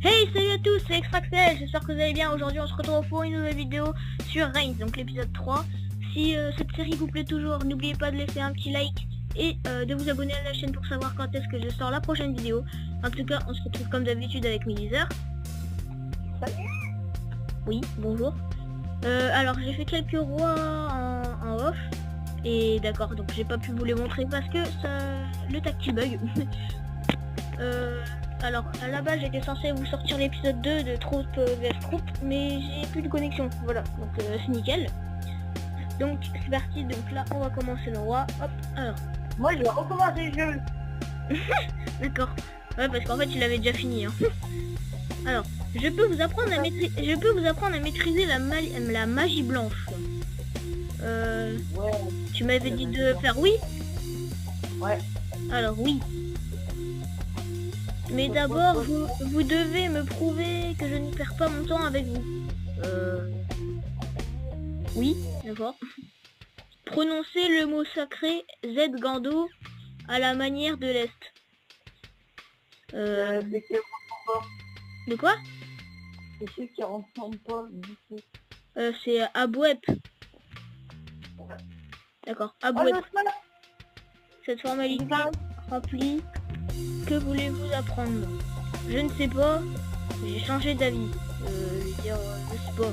Hey, salut à tous, c'est Extraxel, j'espère que vous allez bien. Aujourd'hui on se retrouve pour une nouvelle vidéo sur Reigns, donc l'épisode 3. Si cette série vous plaît toujours, n'oubliez pas de laisser un petit like et de vous abonner à la chaîne pour savoir quand est-ce que je sors la prochaine vidéo. En tout cas, on se retrouve comme d'habitude avec Milizer. Salut. Oui, bonjour. Alors j'ai fait quelques rois en off. Et d'accord, donc j'ai pas pu vous les montrer parce que le tactile bug. Alors à la base j'étais censé vous sortir l'épisode 2 de Troupe vs Troupe, mais j'ai plus de connexion, voilà, donc c'est nickel. Donc c'est parti, donc là on va commencer le roi, hop, alors. Moi je vais recommencer le jeu. D'accord, ouais, parce qu'en fait il avait déjà fini, hein. Alors, je peux vous apprendre à maîtriser la magie blanche. Ouais. Tu m'avais dit de faire oui. Ouais. Alors oui. Mais d'abord, vous devez me prouver que je ne perds pas mon temps avec vous. Oui, d'accord. Prononcez le mot sacré Z Gando à la manière de l'Est. De quoi? C'est ceux qui ressemblent pas du tout. C'est Abouep. D'accord, Abouep. Cette formalité remplie. Que voulez-vous apprendre? Je ne sais pas. J'ai changé d'avis. Je veux dire, je sais pas.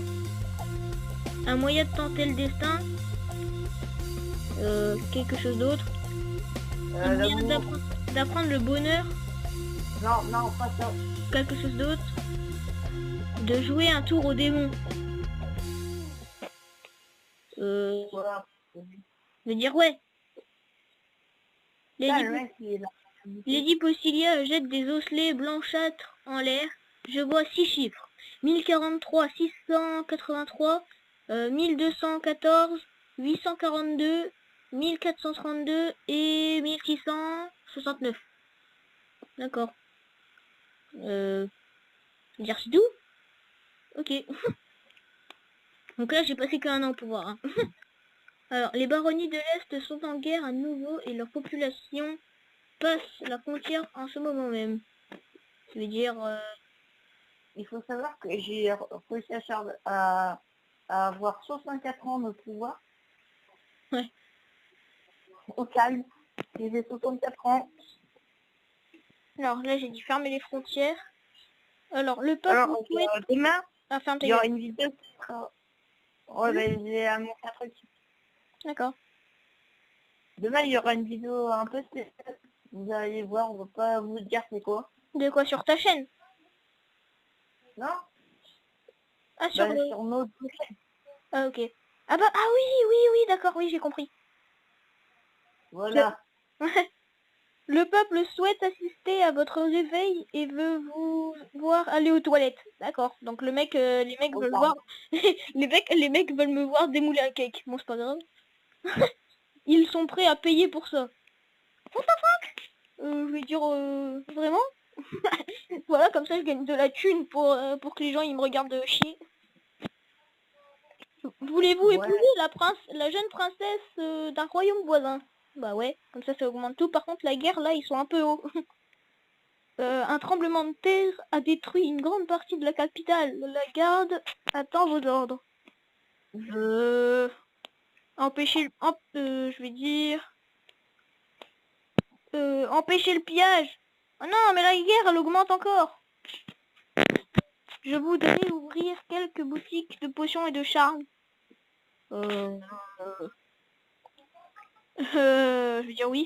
Un moyen de tenter le destin. Quelque chose d'autre. D'apprendre le bonheur. Non, pas ça. Quelque chose d'autre. De jouer un tour au démon. Voilà. De dire ouais. Lady Possilia jette des osselets blanchâtres en l'air. Je vois 6 chiffres. 1043, 683, 1214, 842, 1432 et 1669. D'accord. Dire c'est tout? Ok. Donc là j'ai passé qu'un an pour voir. Hein. Alors, les baronnies de l'Est sont en guerre à nouveau et leur population passe la frontière en ce moment même. Ça veut dire... Il faut savoir que j'ai réussi à avoir 64 ans de pouvoir. Ouais. Au calme. J'ai 64 ans. Alors là j'ai dit fermer les frontières. Alors le peuple souhaite... Demain, il y aura gueule. une vidéo qui sera... Ouais, ben, j'ai à montrer un truc. D'accord. Demain, il y aura une vidéo un peu spéciale. Vous allez voir, on va pas vous dire c'est quoi. De quoi, sur ta chaîne? Non? Ah, sur, sur notre chaîne. Ah, ok. Ah bah, ah oui, d'accord, oui, j'ai compris. Voilà. Le peuple souhaite assister à votre réveil et veut vous voir aller aux toilettes. D'accord. Donc le mec, les mecs veulent voir... les mecs veulent me voir démouler un cake. Bon, c'est pas grave. Ils sont prêts à payer pour ça. What the fuck? Je vais dire, vraiment? Voilà, comme ça je gagne de la thune pour que les gens ils me regardent chier. Voulez-vous épouser la jeune princesse d'un royaume voisin? Bah ouais, comme ça augmente tout. Par contre la guerre là ils sont un peu hauts. Un tremblement de terre a détruit une grande partie de la capitale. La garde attend vos ordres. Empêcher je vais dire... empêcher le pillage. Oh non, mais la guerre elle augmente encore. Je voudrais ouvrir quelques boutiques de potions et de charmes. Je veux dire oui.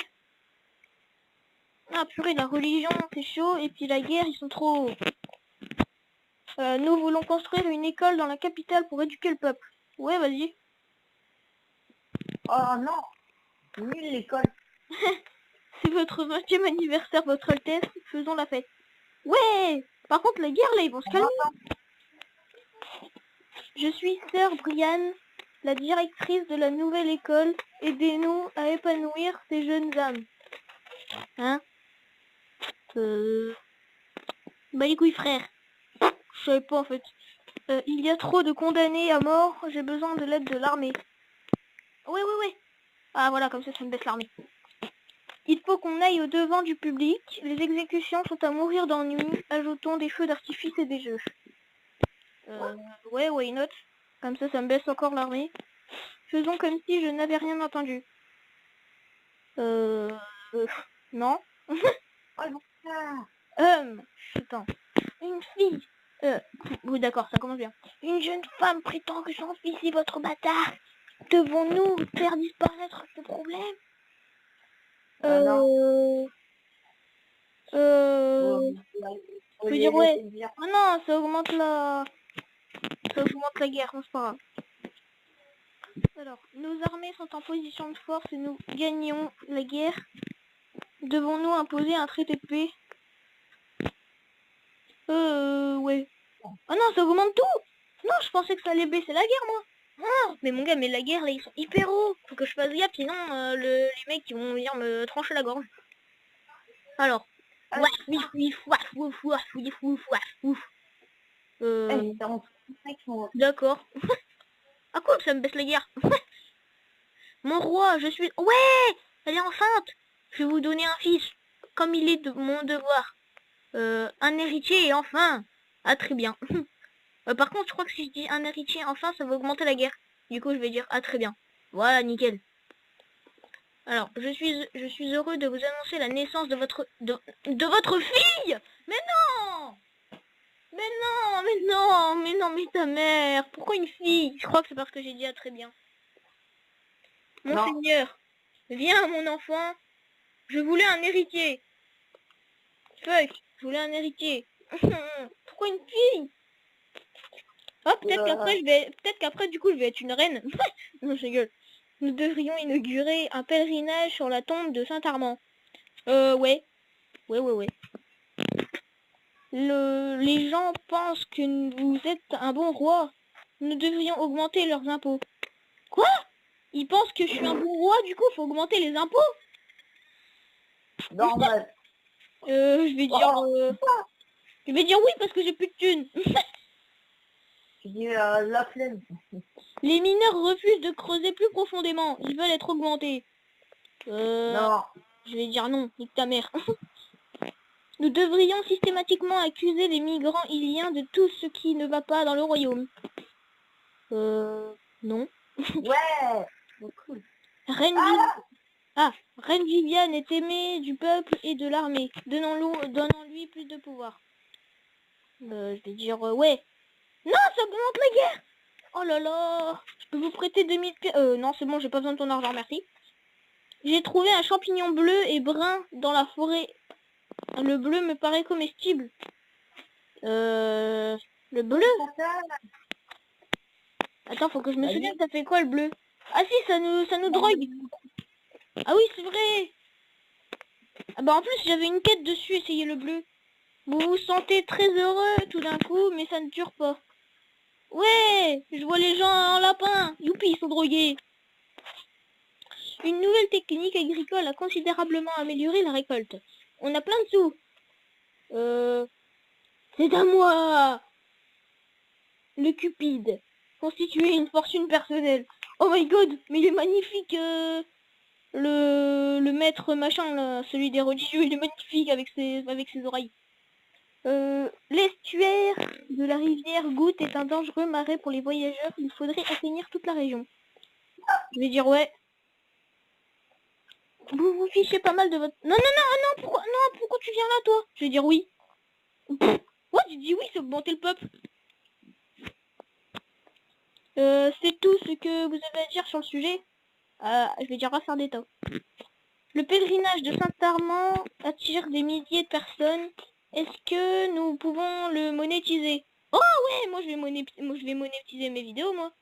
Ah purée, la religion c'est chaud et puis la guerre ils sont trop hauts. Nous voulons construire une école dans la capitale pour éduquer le peuple. Ouais, vas-y. Oh non, nul l'école. C'est votre 20e anniversaire, votre Altesse. Faisons la fête. Ouais. Par contre, la guerre là, ils vont se calmer. Je suis sœur Brianne, la directrice de la nouvelle école. Aidez-nous à épanouir ces jeunes âmes. Hein? Bah les couilles frère. Je savais pas en fait. Il y a trop de condamnés à mort. J'ai besoin de l'aide de l'armée. Ouais. Ah voilà, comme ça me baisse l'armée. Il faut qu'on aille au devant du public. Les exécutions sont à mourir d'ennui. Ajoutons des feux d'artifice et des jeux. Ouais, why not? Comme ça me baisse encore l'armée. Faisons comme si je n'avais rien entendu. Non. Putain. Une fille. Oui, d'accord, ça commence bien. Une jeune femme prétend que son fils est votre bâtard. Devons-nous faire disparaître ce problème? Non. Je veux dire, ouais. Ah non, ça augmente la guerre, c'est pas grave. Alors, nos armées sont en position de force et nous gagnons la guerre. Devons-nous imposer un traité de paix? Ouais. Ah non, ça augmente tout. Non, je pensais que ça allait baisser la guerre, moi. Ah, mais mon gars, mais la guerre, là, ils sont hyper hauts. Faut que je fasse gaffe, sinon, les mecs, ils vont venir me trancher la gorge. Alors. D'accord. Ah cool, ça me baisse la guerre. Mon roi, je suis... Ouais, elle est enceinte. Je vais vous donner un fils, comme il est de mon devoir. Un héritier et enfin. Ah très bien. Par contre, je crois que si je dis un héritier enfin, ça va augmenter la guerre. Du coup, je vais dire ah très bien. Voilà, nickel. Alors, je suis heureux de vous annoncer la naissance de votre fille. Mais non. Mais non, mais non, mais non, mais ta mère. Pourquoi une fille? Je crois que c'est parce que j'ai dit ah très bien. Monseigneur, viens mon enfant. Je voulais un héritier. Fuck, je voulais un héritier. Pourquoi une fille? Oh, peut-être qu'après, du coup, je vais être une reine. Non, je rigole. Nous devrions inaugurer un pèlerinage sur la tombe de Saint-Armand. Ouais. Ouais. Les gens pensent que vous êtes un bon roi. Nous devrions augmenter leurs impôts. Quoi? Ils pensent que je suis un bon roi, du coup, faut augmenter les impôts? Normal. Je vais dire oui parce que j'ai plus de thunes. Je dis la flemme. Les mineurs refusent de creuser plus profondément. Ils veulent être augmentés. Non. Je vais dire non, nique ta mère. Nous devrions systématiquement accuser les migrants iliens de tout ce qui ne va pas dans le royaume. Non. Ouais. Cool. Reine Viviane est aimée du peuple et de l'armée. Donnons-lui plus de pouvoir. Je vais dire ouais. Non, ça augmente la guerre. Oh là là. Je peux vous prêter 2000 pièces. Non, c'est bon, j'ai pas besoin de ton argent, merci. J'ai trouvé un champignon bleu et brun dans la forêt. Le bleu me paraît comestible. Le bleu? Attends, faut que je me souvienne, ça fait quoi le bleu? Ah si, ça nous drogue. Ah oui, c'est vrai. Ah bah en plus, j'avais une quête dessus, essayez le bleu. Vous vous sentez très heureux tout d'un coup, mais ça ne dure pas. Ouais, je vois les gens en lapin. Youpi, ils sont drogués. Une nouvelle technique agricole a considérablement amélioré la récolte. On a plein de sous. C'est à moi. Le Cupide. Constituer une fortune personnelle. Oh my god, mais il est magnifique. Le maître machin, là, celui des religieux, il est magnifique avec ses oreilles. L'estuaire de la rivière Goutte est un dangereux marais pour les voyageurs. Il faudrait assainir toute la région. Je vais dire ouais. Vous vous fichez pas mal de votre... Non, pourquoi tu viens là, toi? Je vais dire oui. Ouais, tu dis oui, c'est augmenter le peuple. C'est tout ce que vous avez à dire sur le sujet. Je vais dire faire d'État. Le pèlerinage de Saint-Armand attire des milliers de personnes. Est-ce que nous pouvons le monétiser? Oh ouais, moi je vais monétiser mes vidéos, moi.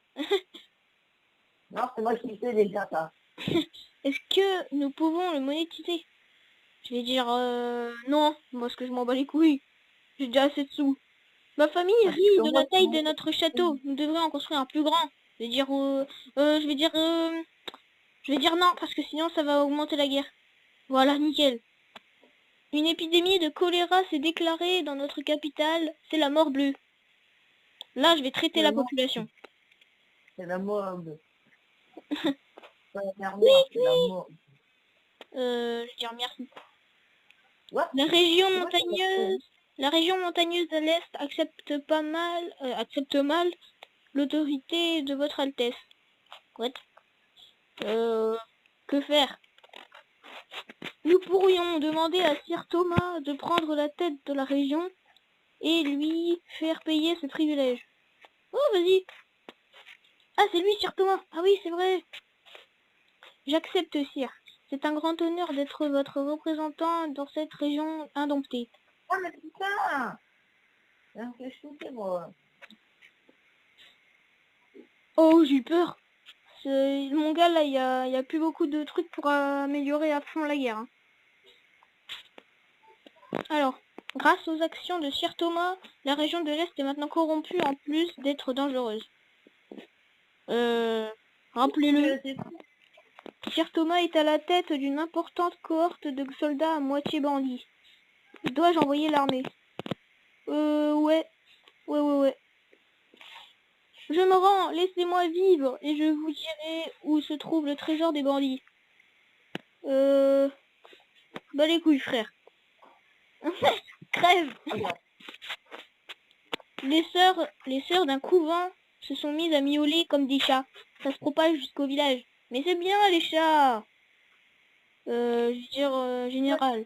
Non, c'est moi qui fais déjà ça. Est-ce que nous pouvons le monétiser? Je vais dire non, parce que je m'en bats les couilles. J'ai déjà assez de sous. Ma famille rit de la taille de notre château. Nous devrions en construire un plus grand. Je vais dire je vais dire non, parce que sinon ça va augmenter la guerre. Voilà, nickel. Une épidémie de choléra s'est déclarée dans notre capitale. C'est la mort bleue. Là, je vais traiter la population. C'est la mort bleue. Oui. Je veux dire merci. What? La région Ouais, montagneuse, la région montagneuse de l'Est accepte mal l'autorité de votre Altesse. What? Que faire? Nous pourrions demander à Sir Thomas de prendre la tête de la région et lui faire payer ce privilège. Oh, vas-y. Ah, c'est lui, Sir Thomas. Ah oui, c'est vrai. J'accepte, Sir. C'est un grand honneur d'être votre représentant dans cette région indomptée. Ah, mais putain! Je me fais shooter, moi. Oh, j'ai eu peur. Mon gars, là, il y a plus beaucoup de trucs pour améliorer à fond la guerre. Hein. Alors, grâce aux actions de Sir Thomas, la région de l'Est est maintenant corrompue en plus d'être dangereuse. Rappelez-le, Sir Thomas est à la tête d'une importante cohorte de soldats à moitié bandits. Dois-je envoyer l'armée? Ouais. Je me rends, laissez-moi vivre, et je vous dirai où se trouve le trésor des bandits. Bah les couilles, frère. Crève. Les sœurs d'un couvent se sont mises à miauler comme des chats. Ça se propage jusqu'au village. Mais c'est bien les chats. Je veux dire, général.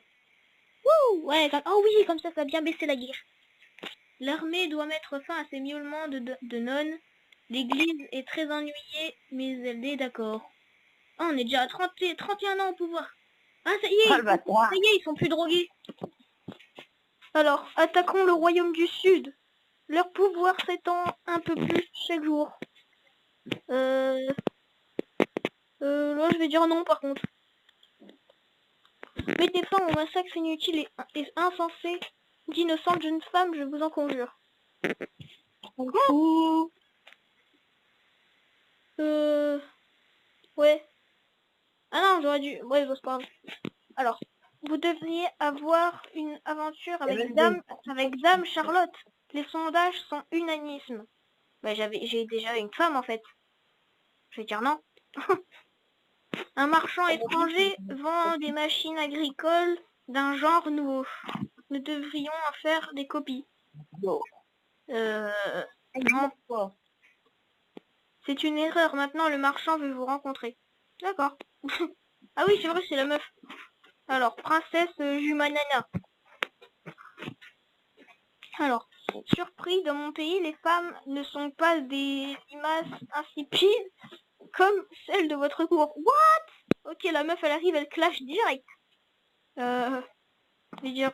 Wouh, ouais, oh oui, comme ça a bien baissé la guerre. L'armée doit mettre fin à ces miaulements de nonnes. L'église est très ennuyée, mais elle est d'accord. Ah, on est déjà à 31 ans au pouvoir. Ah, ça y est, ils sont plus drogués. Alors, attaquons le royaume du Sud. Leur pouvoir s'étend un peu plus chaque jour. Là, je vais dire non, par contre. Mettez fin au massacre inutile et insensé d'innocentes jeunes femmes, je vous en conjure. Ouais. Ah non, j'aurais dû... Ouais, c'est pas grave. Alors, vous devriez avoir une aventure avec Dame Charlotte. Les sondages sont unanimes. Bah, j'ai déjà une femme, en fait. Je vais dire non. Un marchand étranger vend des machines agricoles d'un genre nouveau. Nous devrions en faire des copies. Non. C'est une erreur. Maintenant, le marchand veut vous rencontrer. D'accord. Ah oui, c'est vrai, c'est la meuf. Alors, princesse Jumanana. Alors, surpris, dans mon pays, les femmes ne sont pas des limaces insipides comme celles de votre cour. What? Ok, la meuf, elle arrive, elle clash direct. Je vais dire...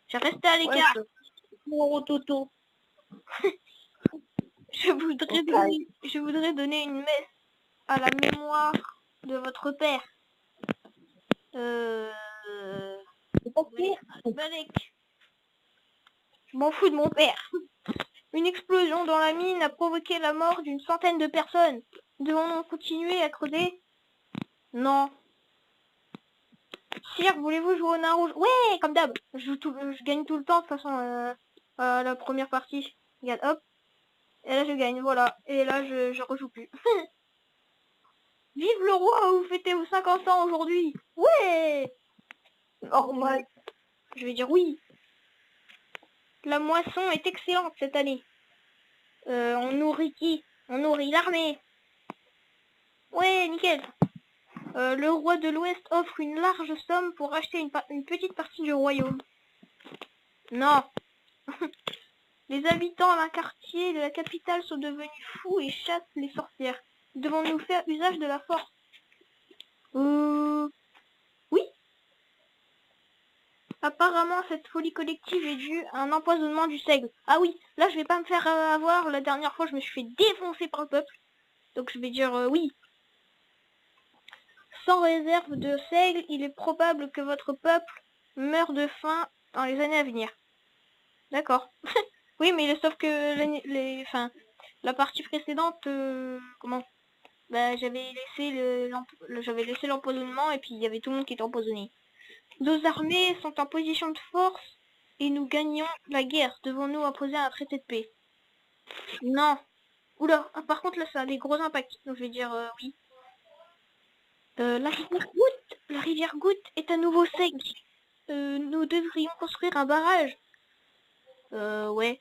J'ai resté à l'écart. Mon toto. Je voudrais donner une messe à la mémoire de votre père. Balek. Je m'en fous de mon père. Une explosion dans la mine a provoqué la mort d'une centaine de personnes. Devons-nous continuer à creuser? Non. Sire, voulez-vous jouer au nain rouge? Ouais, comme d'hab. Je gagne tout le temps de toute façon la première partie. Regarde, hop. Et là je gagne, voilà. Et là je rejoue plus. Vive le roi, vous fêtez vos 50 ans aujourd'hui. Ouais. Normal. Je vais dire oui. La moisson est excellente cette année. On nourrit qui? On nourrit l'armée. Ouais, nickel. Le roi de l'Ouest offre une large somme pour acheter une petite partie du royaume. Non. Les habitants d'un quartier de la capitale sont devenus fous et chassent les sorcières. Devons-nous faire usage de la force? Oui. Apparemment, cette folie collective est due à un empoisonnement du seigle. Ah oui, là, je vais pas me faire avoir. La dernière fois, je me suis fait défoncer par le peuple. Donc, je vais dire oui. Sans réserve de seigle, il est probable que votre peuple meure de faim dans les années à venir. D'accord. Oui, mais sauf que la partie précédente, comment? Bah, j'avais laissé l'empoisonnement et puis il y avait tout le monde qui était empoisonné. Nos armées sont en position de force et nous gagnons la guerre. Devons-nous imposer un traité de paix? Non. Oula, par contre là ça a des gros impacts. Donc je vais dire oui. Là, what? la rivière Goutte est à nouveau sec. Nous devrions construire un barrage. Ouais.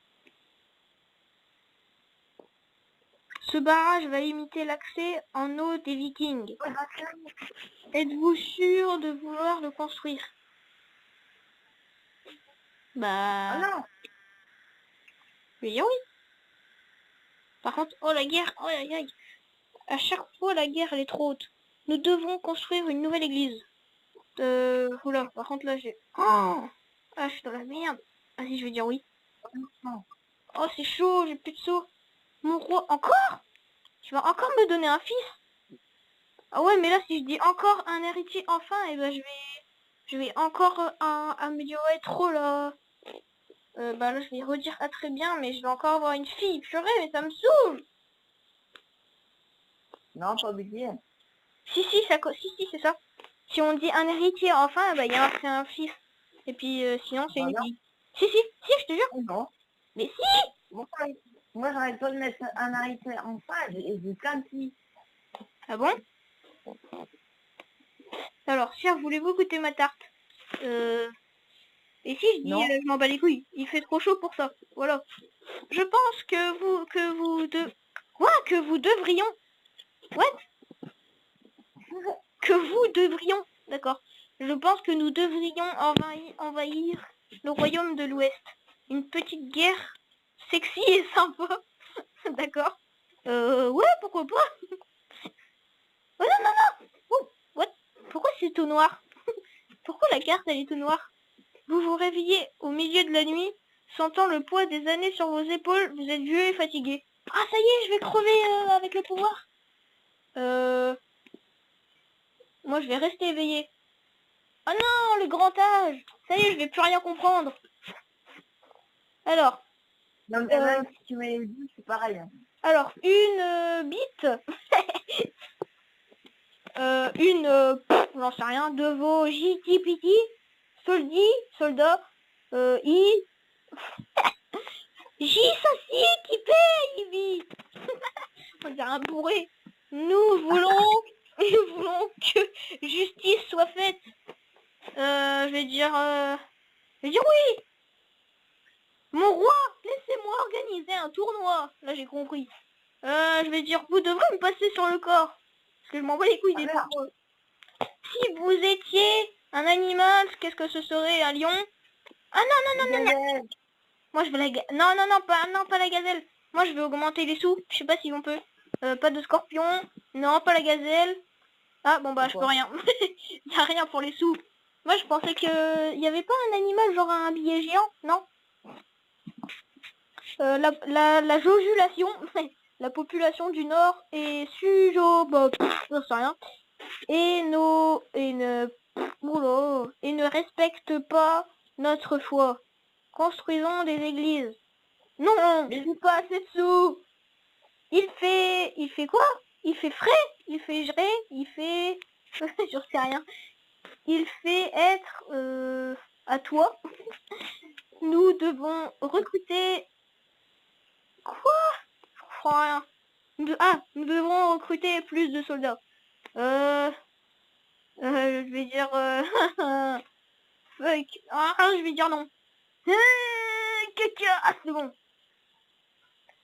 Ce barrage va limiter l'accès en eau des Vikings. Êtes-vous sûr de vouloir le construire? Bah... Ah non. Je vais dire oui. Par contre, oh la guerre, oh aïe aïe. À chaque fois la guerre elle est trop haute. Nous devons construire une nouvelle église. Oula, par contre là j'ai... Oh ah, je suis dans la merde. Vas-y, je vais dire oui. Non. Oh, c'est chaud, j'ai plus de sous. Mon roi, encore? Tu vas encore me donner un fils? Ah ouais, mais là, si je dis encore un héritier enfin, et ben je vais encore améliorer trop là. Bah là, je vais redire ah très bien, mais je vais encore avoir une fille. Purée, mais ça me saoule. Non, pas obligé. Si, si, c'est ça. Si on dit un héritier enfin, bah c'est un fils. Et puis sinon, c'est une Voilà. fille. Si, je te jure. Non. Mais si. Moi, j'arrête pas de mettre un arrêté en phase et j'ai plein de filles. Ah bon? Alors, cher, voulez-vous goûter ma tarte? Et si je dis Non. je m'en bats les couilles, il fait trop chaud pour ça. Voilà. Je pense que vous devrions. What? Que vous devrions. D'accord. Je pense que nous devrions envahir le royaume de l'Ouest. Une petite guerre sexy et sympa. D'accord. Ouais, pourquoi pas. Oh non, non, non. Oh, what? Pourquoi c'est tout noir? Pourquoi la carte elle est tout noire? Vous vous réveillez au milieu de la nuit, sentant le poids des années sur vos épaules, vous êtes vieux et fatigué. Ah ça y est, je vais crever avec le pouvoir. Moi je vais rester éveillé. Oh non, le grand âge. Ça y est, je vais plus rien comprendre. Alors. Non, mais même si tu m'avais dit, c'est pareil. Hein. Alors, une bite. J'en sais rien, de vos JTPT, soldat, I, J Sassi qui paye, Ivy. On dirait un bourré. Nous voulons que justice soit faite. Je vais dire oui. Mon roi, laissez-moi organiser un tournoi. Là, j'ai compris. Je vais dire, vous devrez me passer sur le corps. Parce que je m'en bats les couilles des tournois. Si vous étiez un animal, qu'est-ce que ce serait? Un lion? Ah non. Moi, je veux la gazelle. Non, pas la gazelle. Moi, je veux augmenter les sous. Je sais pas si on peut. Pas de scorpion. Non, pas la gazelle. Ah, bon, bah, je peux rien. Y a rien pour les sous. Moi, je pensais que y avait pas un animal, genre un billet géant, non? La jojulation, la population du Nord est je sais rien, et ne respecte pas notre foi. Construisons des églises. Non, j'ai pas assez de sous. Il fait quoi? Il fait frais? Il fait gérer? Il fait... je sais rien. Il fait être à toi. Nous devons recruter... Quoi? Je comprends rien. Nous devons recruter plus de soldats. Je vais dire... fuck. Je vais dire non. Caca. Ah, c'est bon.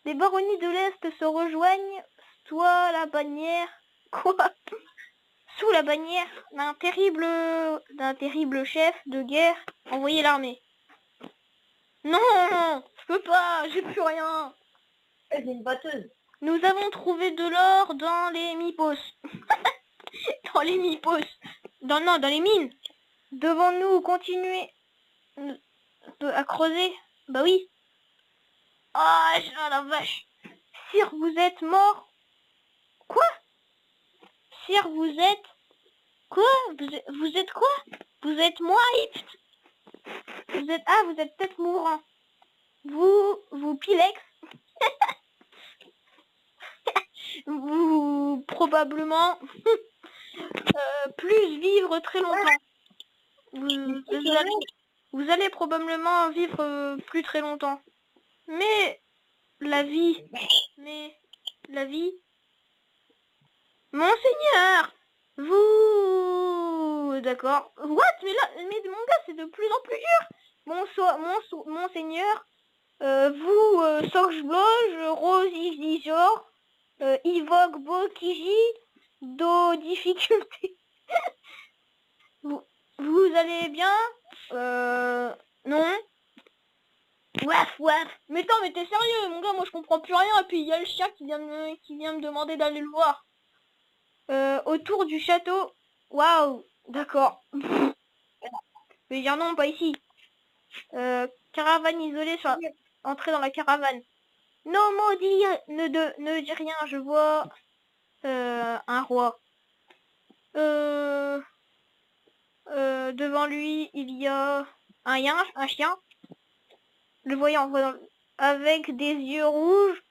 Les baronnies de l'Est se rejoignent soit la bannière... Quoi? Sous la bannière d'un terrible chef de guerre, envoyez l'armée. Non, je peux pas, j'ai plus rien. J'ai une batteuse. Nous avons trouvé de l'or dans les mipos. Dans les mipos. Dans les mines. Devons-nous continuer à creuser? Bah oui. Ah, la vache. Sire, vous êtes mort. Quoi? Sire, vous êtes... Quoi? Vous êtes quoi? Vous êtes moi? Vous êtes peut-être mourant. Vous Pilex. Vous probablement plus vivre très longtemps. Vous allez probablement vivre plus très longtemps. Mais la vie. Monseigneur, Vous... D'accord. What? Mais là, mais mon gars, c'est de plus en plus dur. Mon seigneur, vous, Sorge-Bloge, Rose Isijor, Ivok Bokiji, Do difficulté. Vous allez bien? Non? Waf. Mais attends, mais t'es sérieux, mon gars, moi je comprends plus rien. Et puis il y a le chien qui vient me demander d'aller le voir. Autour du château. Waouh, d'accord. Je vais dire non, pas ici. Caravane isolée sur entrer dans la caravane. Non, maudit, ne dis rien, je vois un roi. Devant lui, il y a un chien. Le voyant avec des yeux rouges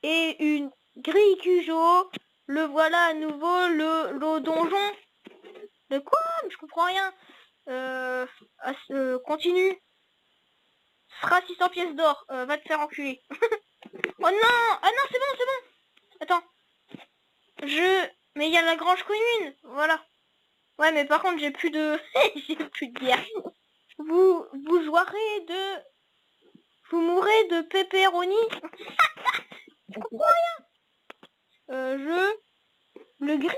et une grille Cujo. Le voilà à nouveau, le donjon. De quoi? Mais je comprends rien. Continue. Ce sera 600 pièces d'or. Va te faire enculer. Oh non! Ah non, c'est bon. Attends. Mais il y a la grange commune. Voilà. Ouais, mais par contre, j'ai plus de... j'ai plus de bière. Vous mourrez de pepperoni. Je comprends rien. Le gris.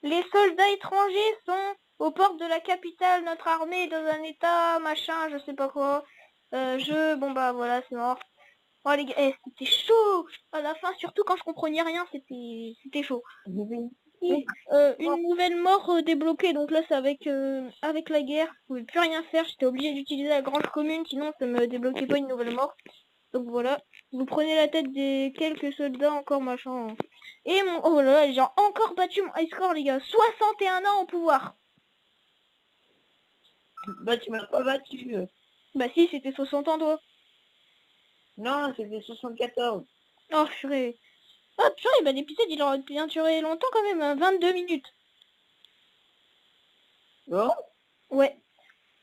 Les soldats étrangers sont aux portes de la capitale. Notre armée est dans un état machin, je sais pas quoi. Bon bah voilà, c'est mort. Oh les gars, c'était chaud à la fin, surtout quand je comprenais rien, c'était chaud. Et, une nouvelle mort débloquée, donc là c'est avec la guerre, je pouvais plus rien faire, j'étais obligée d'utiliser la grange commune, sinon ça me débloquait pas une nouvelle mort. Donc voilà, vous prenez la tête des quelques soldats encore machin. Et oh là là, j'ai encore battu mon high score les gars, 61 ans au pouvoir. Bah tu m'as pas battu. Bah si, c'était 60 ans toi. Non, c'était 74. Oh purée. Oh purée, bah l'épisode il aurait bien duré longtemps quand même, hein, 22 minutes. Bon. Ouais.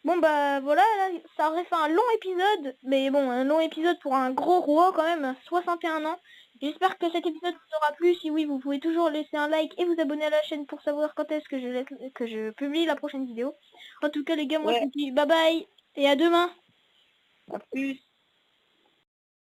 Bon bah voilà, là, ça aurait fait un long épisode, mais bon, un long épisode pour un gros roi quand même, 61 ans. J'espère que cet épisode vous aura plu. Si oui, vous pouvez toujours laisser un like et vous abonner à la chaîne pour savoir quand est-ce que je publie la prochaine vidéo. En tout cas les gars, moi je vous dis bye bye et à demain. À plus.